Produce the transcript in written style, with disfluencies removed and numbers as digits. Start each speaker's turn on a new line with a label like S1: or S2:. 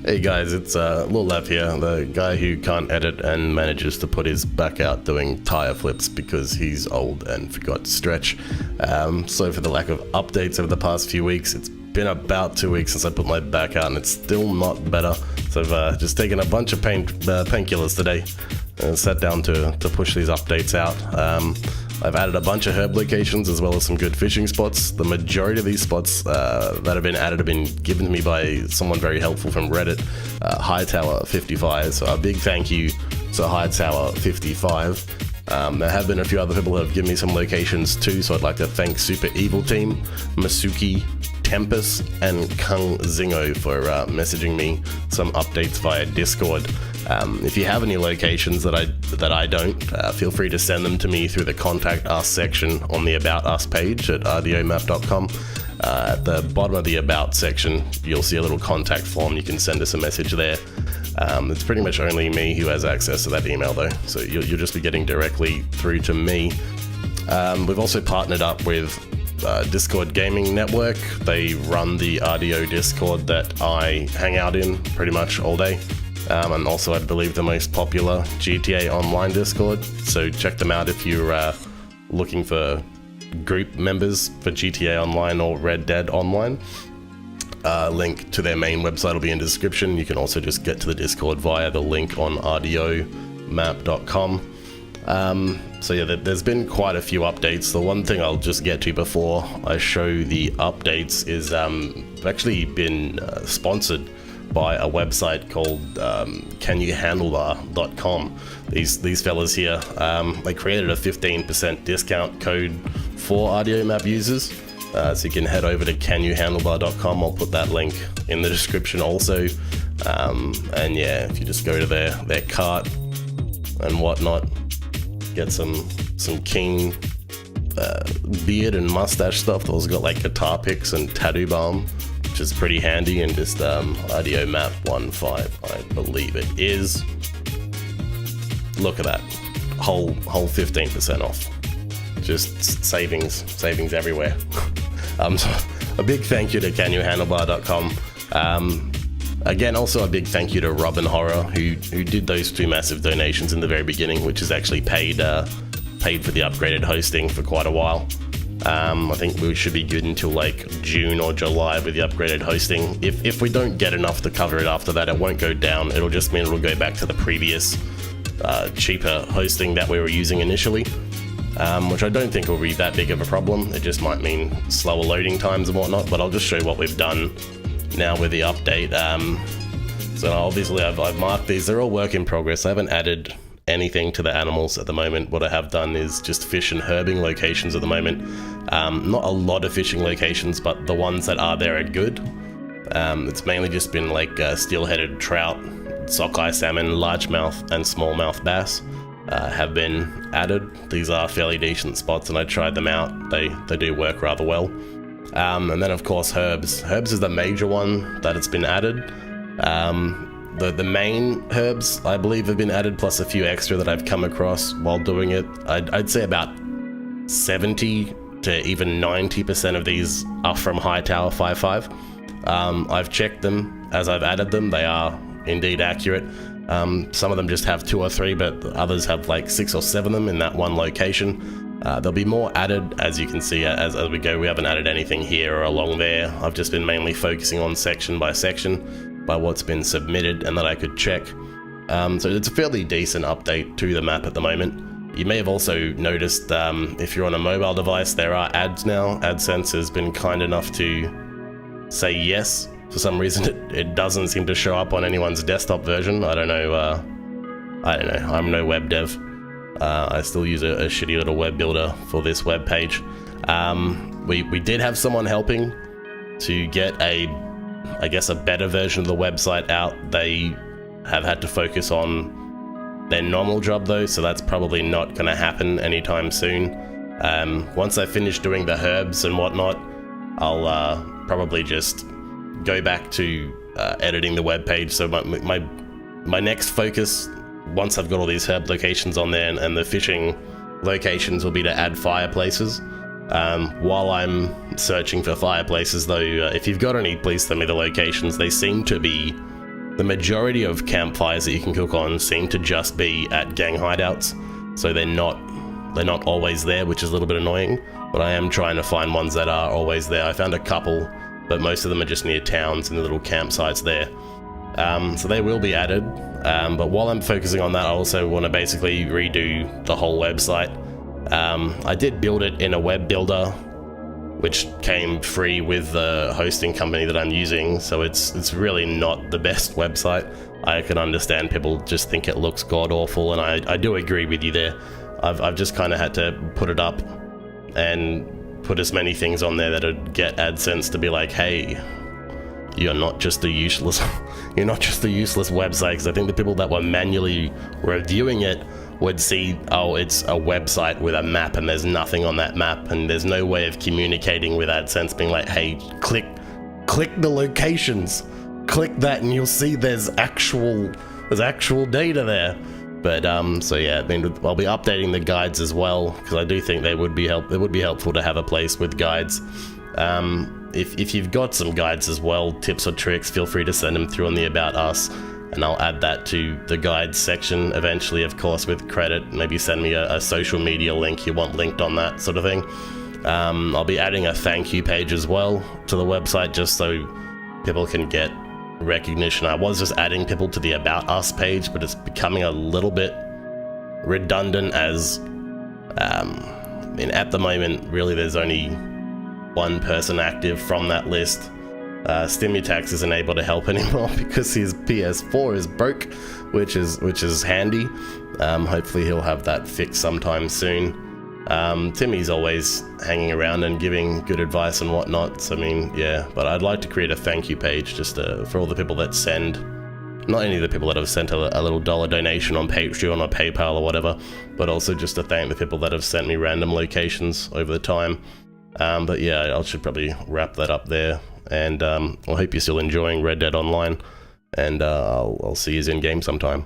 S1: Hey guys, it's Lil Lev here, the guy who can't edit and manages to put his back out doing tire flips because he's old and forgot to stretch. So for the lack of updates over the past few weeks, it's been about 2 weeks since I put my back out and it's still not better. So I've just taken a bunch of painkillers today and sat down to push these updates out. I've added a bunch of herb locations as well as some good fishing spots. The majority of these spots that have been added have been given to me by someone very helpful from Reddit, Hightower55. So a big thank you to Hightower55. There have been a few other people who have given me some locations too, so I'd like to thank Super Evil Team, Masuki, Tempest, and Kung Zingo for messaging me some updates via Discord. If you have any locations that I don't, feel free to send them to me through the Contact Us section on the About Us page at rdomap.com. At the bottom of the About section, you'll see a little contact form. You can send us a message there. It's pretty much only me who has access to that email though, so you'll just be getting directly through to me. We've also partnered up with Discord Gaming Network. They run the RDO Discord that I hang out in pretty much all day. And also, I believe, the most popular GTA Online Discord. So check them out if you're looking for group members for GTA Online or Red Dead Online. Link to their main website will be in the description. You can also just get to the Discord via the link on rdomap.com. So yeah, there's been quite a few updates. The one thing I'll just get to before I show the updates is I've actually been sponsored by a website called canyouhandlebar.com. These fellas here, they created a 15% discount code for RDOMap users. So you can head over to canyouhandlebar.com. I'll put that link in the description also. And yeah, if you just go to their cart and whatnot, get some king beard and mustache stuff. Those got like guitar picks and tattoo balm, which is pretty handy, and just RDOMap 15, I believe it is. Look at that, whole 15% off. Just savings everywhere. So a big thank you to canyouhandlebar.com. Again, also a big thank you to Robin Horror, who did those 2 massive donations in the very beginning, which is actually paid for the upgraded hosting for quite a while. I think we should be good until like June or July with the upgraded hosting. If we don't get enough to cover it after that, it won't go down. It'll just mean it'll go back to the previous cheaper hosting that we were using initially, which I don't think will be that big of a problem. It just might mean slower loading times and whatnot, but I'll just show you what we've done now with the update. So obviously I've marked these. They're all work in progress. I haven't added anything to the animals at the moment. What I have done is just fish and herbing locations at the moment. Not a lot of fishing locations, but the ones that are there are good. It's mainly just been like steel-headed trout, sockeye salmon, largemouth and smallmouth bass have been added. These are fairly decent spots and I tried them out. They do work rather well. And then of course herbs. Herbs is the major one that it's been added. The main herbs, I believe, have been added, plus a few extra that I've come across while doing it. I'd say about 70 to even 90% of these are from Hightower55. I've checked them as I've added them. They are indeed accurate. Some of them just have 2 or 3, but others have like 6 or 7 of them in that one location. There'll be more added, as you can see, as we go. We haven't added anything here or along there. I've just been mainly focusing on section by section by what's been submitted and that I could check. So it's a fairly decent update to the map at the moment. You may have also noticed if you're on a mobile device, there are ads now. AdSense has been kind enough to say yes. For some reason it doesn't seem to show up on anyone's desktop version. I don't know, I'm no web dev. I still use a shitty little web builder for this web page. We did have someone helping to get a better version of the website out. They have had to focus on their normal job though, so that's probably not going to happen anytime soon. Once I finish doing the herbs and whatnot, I'll probably just go back to editing the web page. So my next focus, once I've got all these herb locations on there and the fishing locations, will be to add fireplaces. While I'm searching for fireplaces though, if you've got any, please send me the locations. They seem to be the majority of campfires that you can cook on seem to just be at gang hideouts, so they're not always there, which is a little bit annoying. But I am trying to find ones that are always there. I found a couple, but most of them are just near towns and the little campsites there. So they will be added. But while I'm focusing on that, I also want to basically redo the whole website. I did build it in a web builder, which came free with the hosting company that I'm using, so it's really not the best website. I can understand people just think it looks god-awful, and I do agree with you there. I've just kind of had to put it up and put as many things on there that would get AdSense to be like, hey, you're not just a useless website, because I think the people that were manually reviewing it would see, oh, it's a website with a map and there's nothing on that map, and there's no way of communicating with AdSense being like, hey, click the locations, click that and you'll see there's actual data there. But so yeah, I mean, I'll be updating the guides as well, because I do think it would be helpful to have a place with guides. If you've got some guides as well, tips or tricks, feel free to send them through on the About Us, and I'll add that to the guides section eventually, of course, with credit. Maybe send me a social media link you want linked on that sort of thing. I'll be adding a thank you page as well to the website, just so people can get recognition. I was just adding people to the About Us page, but it's becoming a little bit redundant, as I mean, at the moment, really, there's only one person active from that list. Stimutax isn't able to help anymore because his PS4 is broke, which is handy. Hopefully he'll have that fixed sometime soon. Timmy's always hanging around and giving good advice and whatnot, so I mean, yeah, but I'd like to create a thank you page just for all the people that send, not only the people that have sent a little dollar donation on Patreon or PayPal or whatever, but also just to thank the people that have sent me random locations over the time. But yeah, I should probably wrap that up there, and I hope you're still enjoying Red Dead Online, and I'll see you in game sometime.